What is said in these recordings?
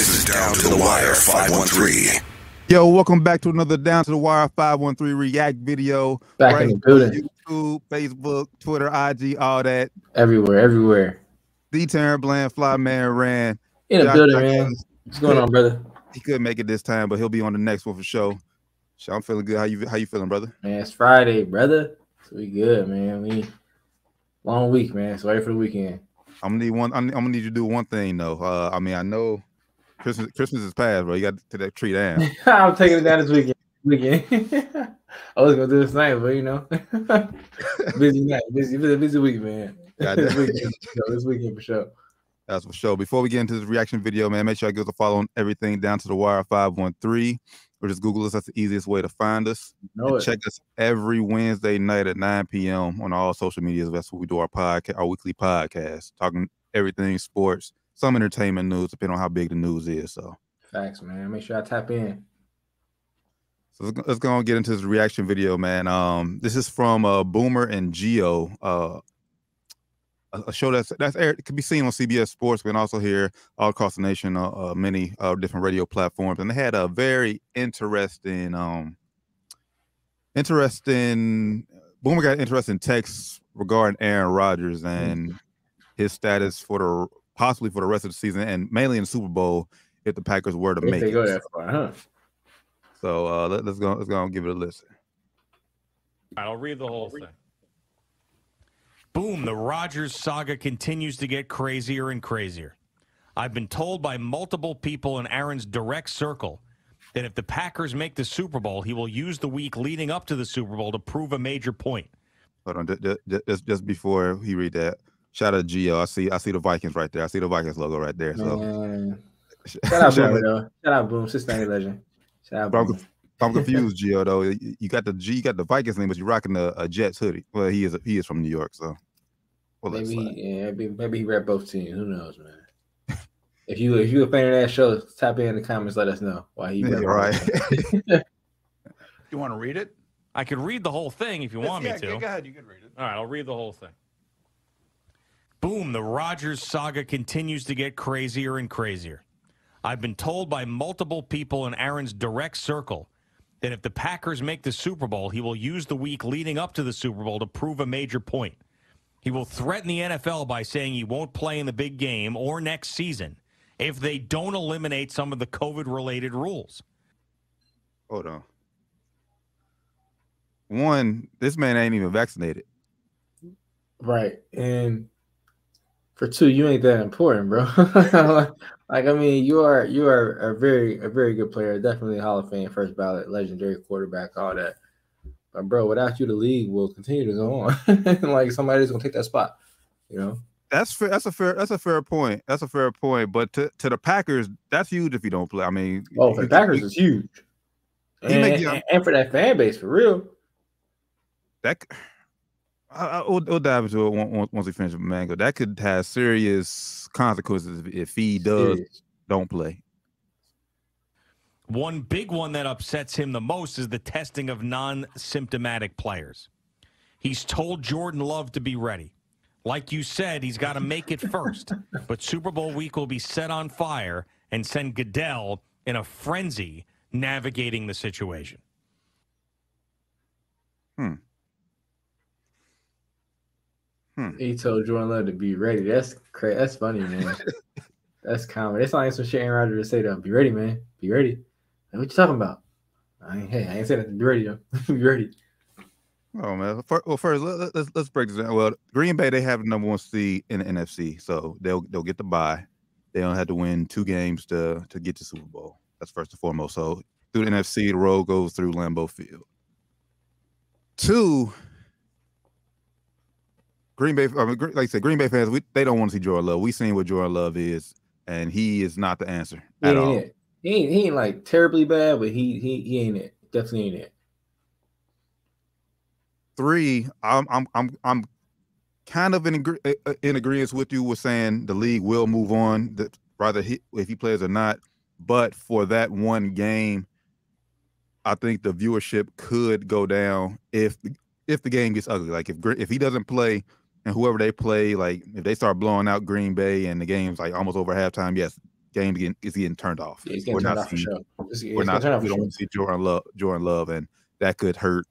This is Down to the Wire 513. Yo, welcome back to another Down to the Wire 513 React video. Back in the building. YouTube, Facebook, Twitter, IG, all that. Everywhere. The Tarren Bland, Fly Man Rand. In the building, man. What's going on, brother? He couldn't make it this time, but he'll be on the next one for sure. So I'm feeling good. How you feeling, brother? Man, it's Friday, brother. So we good, man. We long week, man. So ready for the weekend. I'm gonna need you to do one thing though. I mean, I know Christmas is past, bro. You got to take that tree down. I'm taking it down this weekend. I was gonna do this night, but you know, busy night, busy week, man. This weekend for sure. That's for sure. Before we get into this reaction video, man, make sure I give us a follow on everything Down to the Wire 513, or just Google us. That's the easiest way to find us. Check us every Wednesday night at 9 p.m. on all social medias. That's where we do our podcast, our weekly podcast, talking everything sports, some entertainment news, depending on how big the news is. So facts, man. Make sure I tap in. So let's go and get into this reaction video, man. This is from Boomer and Geo. A show that's aired, it can be seen on CBS Sports, but also here all across the nation, many different radio platforms. And they had a very interesting Boomer got interesting texts regarding Aaron Rodgers and his status possibly for the rest of the season, and mainly in the Super Bowl if the Packers were to make it. Go that far, huh? So let's go and give it a listen. All right, I'll read the whole thing. Boom, the Rodgers saga continues to get crazier and crazier. I've been told by multiple people in Aaron's direct circle that if the Packers make the Super Bowl, he will use the week leading up to the Super Bowl to prove a major point. Hold on, just before he read that, shout out to Gio. I see the Vikings right there. I see the Vikings logo right there. So shout out Boomer though. Shout out Boom, Cincinnati legend. Shout out Boom. I'm confused, Gio. Though you got the Vikings name, but you're rocking a Jets hoodie. Well, he is from New York, so maybe he rep both teams. Who knows, man? if you a fan of that show, tap in the comments. Let us know why he. Right. You want to read it? I could read the whole thing if you want me to. Go ahead. You can read it. All right, I'll read the whole thing. Boom, the Rodgers saga continues to get crazier and crazier. I've been told by multiple people in Aaron's direct circle that if the Packers make the Super Bowl, he will use the week leading up to the Super Bowl to prove a major point. He will threaten the NFL by saying he won't play in the big game or next season if they don't eliminate some of the COVID-related rules. Hold on. One, this man ain't even vaccinated. Right. And for two, you ain't that important, bro. I mean, you are a very good player, definitely a Hall of Fame, first ballot, legendary quarterback, all that. But bro, without you, the league will continue to go on. Like somebody's gonna take that spot, you know. That's fair. That's a fair point. That's a fair point. But to the Packers, that's huge if you don't play. I mean, for the Packers, it's huge, and for that fan base, for real. We'll dive into it once we finish with Mango. That could have serious consequences if he don't play. One big one that upsets him the most is the testing of non-symptomatic players. He's told Jordan Love to be ready. Like you said, he's got to make it first. But Super Bowl week will be set on fire and send Goodell in a frenzy navigating the situation. He told Jordan Love to be ready. That's crazy. That's funny, man. That's comedy. That's like some shit Aaron Rodgers would say to him. Be ready, man. Be ready. What you talking about? I ain't saying that. Be ready, though. Be ready. Oh man. Well, first let's break this down. Well, Green Bay, they have the number 1 seed in the NFC, so they'll get the bye. They don't have to win 2 games to get to Super Bowl. That's first and foremost. So through the NFC, the road goes through Lambeau Field. 2. Green Bay, like I said, Green Bay fans, they don't want to see Jordan Love. We seen what Jordan Love is, and he is not the answer at all. He ain't like terribly bad, but he ain't it. Definitely ain't it. 3, I'm kind of in agreement with you with saying the league will move on, rather if he plays or not. But for that one game, I think the viewership could go down if the game gets ugly. Like if he doesn't play and whoever they play, like if they start blowing out Green Bay and the game's like almost over halftime, yes, game is getting turned off. Yeah, he's getting turned off for sure. We don't want to see Jordan Love, and that could hurt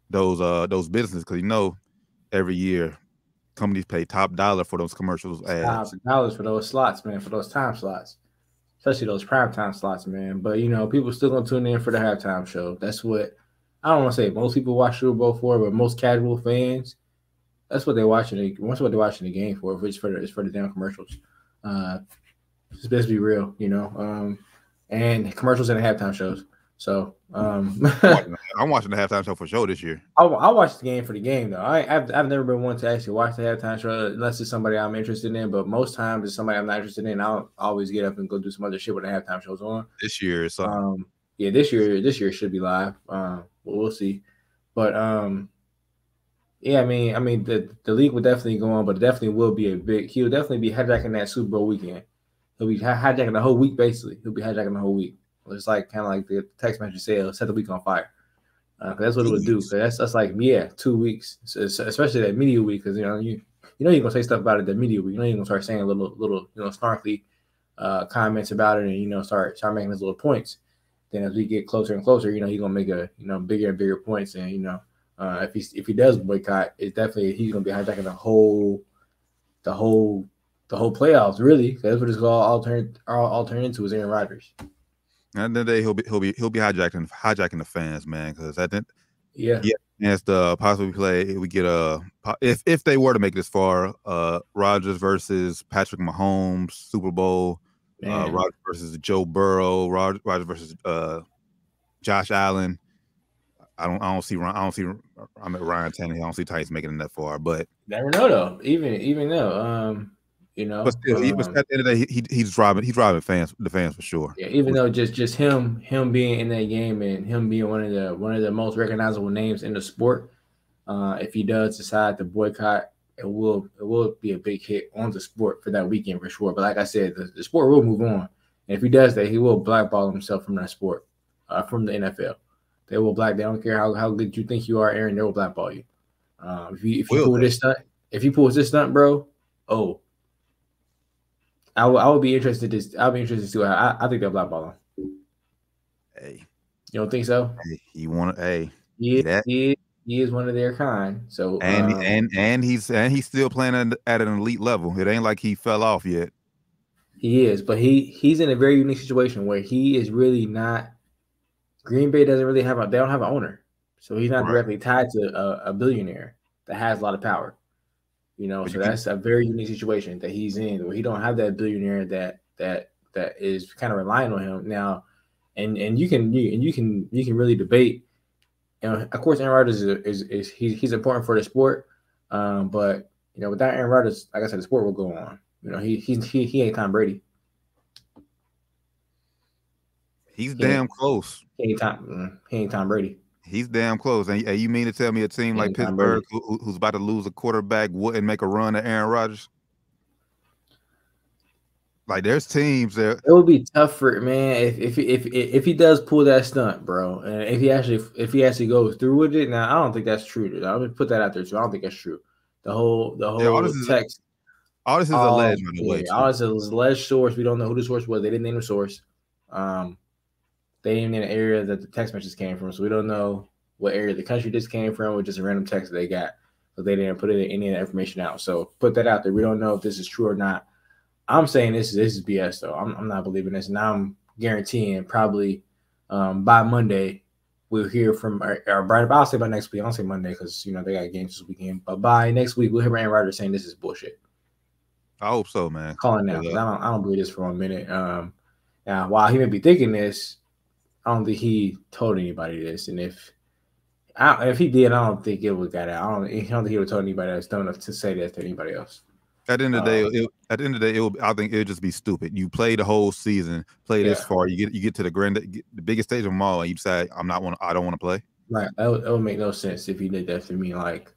those businesses because every year companies pay top dollar for those commercials ads. Top dollars for those slots, man, for those time slots, especially those prime time slots, man. But people still gonna tune in for the halftime show. That's what I don't want to say most people watch Super Bowl for, but most casual fans, that's what they're watching. That's what they're watching the game for. It's for the damn commercials. Let's be real, and commercials and the halftime shows. So I'm watching the halftime show for sure this year. I'll watch the game for the game though. I've never been one to actually watch the halftime show unless it's somebody I'm interested in. But most times it's somebody I'm not interested in. I'll always get up and go do some other shit when the halftime show's on. This year is something. This year should be live. We'll see. But yeah, I mean the league will definitely go on, but it definitely will be he'll definitely be hijacking that Super Bowl weekend. He'll be hijacking the whole week, basically. He'll be hijacking the whole week. It's like kind of like the text message said, it'll set the week on fire. That's what it would do. That's like 2 weeks, especially that media week, because you're gonna say stuff about it that media week. You're gonna start saying little snarky comments about it, and start making those little points. Then as we get closer and closer, he's gonna make a bigger and bigger points, and if he does boycott, it's definitely he's gonna be hijacking the whole playoffs. Really, that's what it's all turn into is Aaron Rodgers. And then he'll be hijacking the fans, man. Because I think chance to possibly play. We get if they were to make this far, Rodgers versus Patrick Mahomes Super Bowl, Rodgers versus Joe Burrow, Rodgers versus Josh Allen. I don't see Ryan Tannehill. I don't see Titans making it that far, but never know though. Even though but still, at the end of the day, he's driving the fans for sure. Yeah, even though just him being in that game and him being one of the most recognizable names in the sport, if he does decide to boycott, it will be a big hit on the sport for that weekend for sure. But like I said, the sport will move on, and if he does that, he will blackball himself from that sport, from the NFL. They don't care how good you think you are, Aaron. They will blackball you. If you pull this stunt, bro. I would be interested to see how I think they'll blackball him. Hey, you don't think so? Hey, he is one of their kind. So and he's still playing at an elite level. It ain't like he fell off yet. He is, but he's in a very unique situation where he is really not. Green Bay doesn't really they don't have an owner, so he's not directly tied to a billionaire that has a lot of power. So that's a very unique situation that he's in, where he don't have that billionaire that is kind of relying on him now, and you can really debate. Of course, Aaron Rodgers he's important for the sport, but without Aaron Rodgers, like I said, the sport will go on. He ain't Tom Brady. He's damn close. He ain't Tom Brady. He's damn close. And you mean to tell me a team like Pittsburgh, who's about to lose a quarterback, wouldn't make a run at Aaron Rodgers? Like, there's teams there. It would be tough for man if he does pull that stunt, bro, and if he actually goes through with it. Now, I don't think that's true. I'm gonna put that out there too. I don't think that's true. The whole text. All this is alleged, by the way. All this is alleged source. We don't know who the source was. They didn't name the source. They didn't name the area that the text message came from, so we don't know what area of the country this came from, or just a random text that they got. But they didn't put any of that information out. So put that out there. We don't know if this is true or not. I'm saying this is BS though. I'm not believing this, and I'm guaranteeing probably by Monday we'll hear from our Brian. I'll say by next week. I don't say Monday because they got games this weekend. But by next week we'll hear Aaron Rodgers saying this is bullshit. I hope so, man. Calling now. I don't believe this for 1 minute. Now while he may be thinking this, I don't think he told anybody this, and if he did, I don't think it would got out. I don't think he would have told anybody else dumb enough to say that to anybody else. At the end of the day, I think it would just be stupid. You play the whole season, play this far, you get to the biggest stage of them all, and you decide I don't want to play. Right, that would make no sense if he did that to me. Like,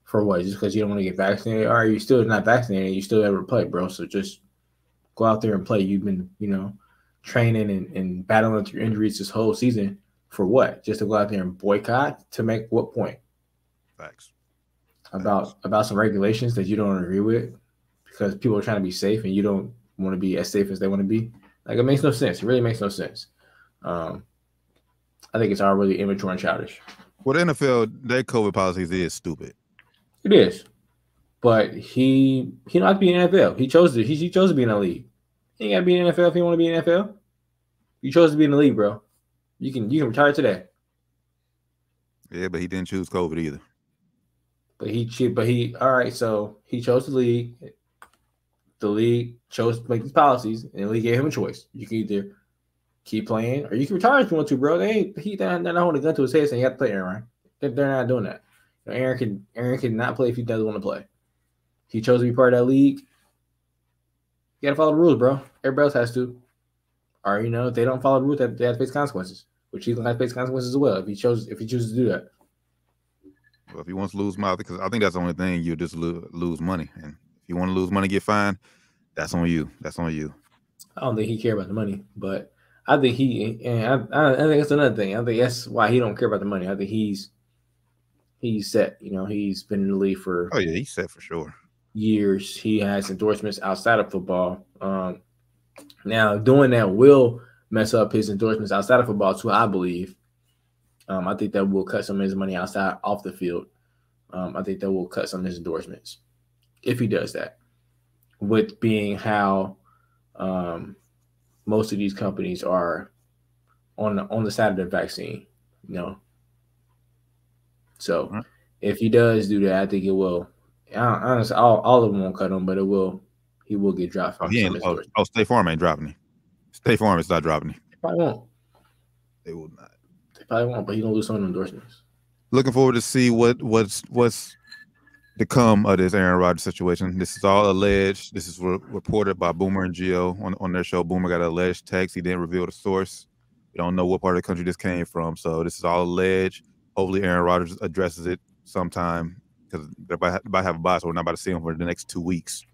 for what? Just because you don't want to get vaccinated, or you still not vaccinated, you still able to play, bro. So just go out there and play. You've been, training and battling through injuries this whole season for what? Just to go out there and boycott to make what point? Facts. About some regulations that you don't agree with because people are trying to be safe and you don't want to be as safe as they want to be. Like, it makes no sense. It really makes no sense. I think it's all really immature and childish. Well, the NFL, their COVID policies is stupid. It is. But he don't have to be in the NFL. He chose to be in the league. He ain't got to be in the NFL if he want to be in the NFL. You chose to be in the league, bro. You can retire today. Yeah, but he didn't choose COVID either. All right, so he chose the league. The league chose to make these policies, and the league gave him a choice. You can either keep playing or you can retire if you want to, bro. They're not holding a gun to his head saying you have to play, Aaron. They're not doing that. Aaron can not play if he doesn't want to play. He chose to be part of that league. You gotta follow the rules, bro. Everybody else has to. Or if they don't follow the rules, they have to face consequences. Which he's gonna have to face consequences as well if he chooses to do that. Well, if he wants to lose money, because I think that's the only thing, you just lose money. And if you want to lose money, get fined, that's on you. That's on you. I don't think he cares about the money, but I think I think that's another thing. I think that's why he don't care about the money. I think he's set. He's been in the league for he's set for sure. Years. He has endorsements outside of football. Now doing that will mess up his endorsements outside of football too, I believe. I think that will cut some of his money off the field. I think that will cut some of his endorsements if he does that. With being how most of these companies are on the side of the vaccine, So if he does do that, I think it will. Honestly, all of them won't cut him, but he will get dropped. State Farm ain't dropping him. State Farm is not dropping him. They probably won't. They will not. They probably won't, but he's gonna lose some of the endorsements. Looking forward to see what's to come of this Aaron Rodgers situation. This is all alleged. This is reported by Boomer and Gio on their show. Boomer got an alleged text. He didn't reveal the source. We don't know what part of the country this came from. So this is all alleged. Hopefully Aaron Rodgers addresses it sometime, because they're about to have a bye, so we're not about to see him for the next 2 weeks.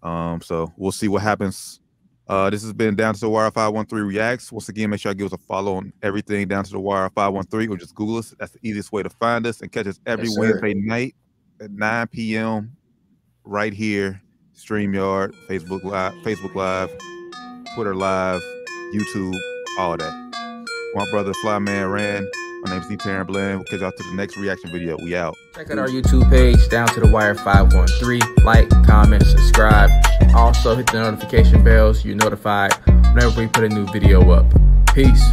So we'll see what happens. This has been Down to the Wire 513 Reacts. Once again, make sure you give us a follow on everything Down to the Wire 513, or just Google us. That's the easiest way to find us, and catch us every Wednesday night at 9 p.m. right here, StreamYard, Facebook Live, Twitter Live, YouTube, all that. My brother Flyman Rand. My name's Tarren Bland. We'll catch y'all to the next reaction video. We out. Check out our YouTube page, Down to the Wire 513. Like, comment, subscribe. Also hit the notification bells so you're notified whenever we put a new video up. Peace.